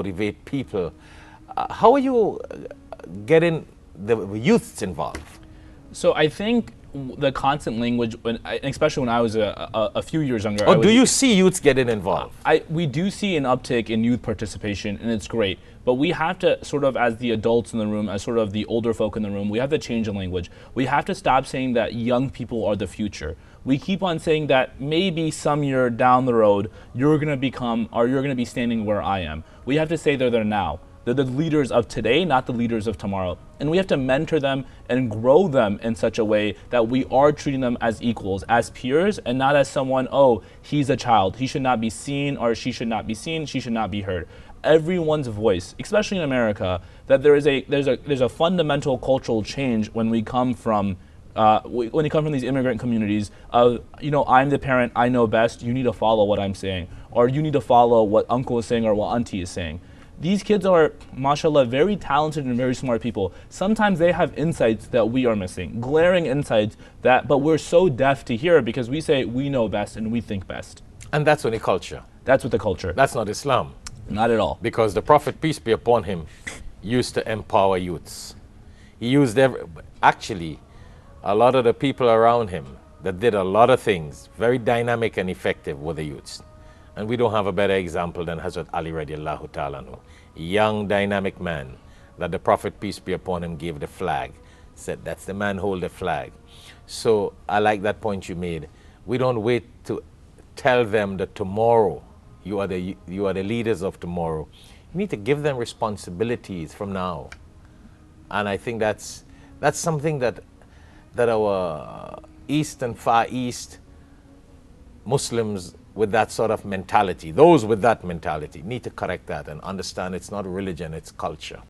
motivate people. How are you getting the youths involved? So I think the constant language, especially when I was a few years younger. Or do you see youths getting involved? We do see an uptick in youth participation, and it's great. But we have to sort of, as the adults in the room, as sort of the older folk in the room, we have to change the language. We have to stop saying that young people are the future. We keep on saying that maybe some year down the road, you're going to become, or you're going to be standing where I am. We have to say they're there now. They're the leaders of today, not the leaders of tomorrow. And we have to mentor them and grow them in such a way that we are treating them as equals, as peers, and not as someone, oh, he's a child. He should not be seen, or she should not be seen, she should not be heard. Everyone's voice, especially in America, that there's a fundamental cultural change when we come from these immigrant communities of, you know, I'm the parent, I know best, you need to follow what I'm saying, or you need to follow what uncle is saying or what auntie is saying. These kids are, mashallah, very talented and very smart people. Sometimes they have insights that we are missing, glaring insights but we're so deaf to hear because we say we know best and we think best. And that's only culture. That's what the culture. That's not Islam. Not at all. Because the Prophet, peace be upon him, used to empower youths. He used actually, a lot of the people around him that did a lot of things, very dynamic and effective, were the youths. And we don't have a better example than Hazrat Ali radiallahu ta'ala anhu, a young dynamic man that the Prophet, peace be upon him, gave the flag, said that's the man hold the flag. So I like that point you made. We don't wait to tell them that tomorrow you are the leaders of tomorrow. You need to give them responsibilities from now. And I think that's something that our East and Far East Muslims with that sort of mentality, those with that mentality, need to correct that and understand it's not religion, it's culture.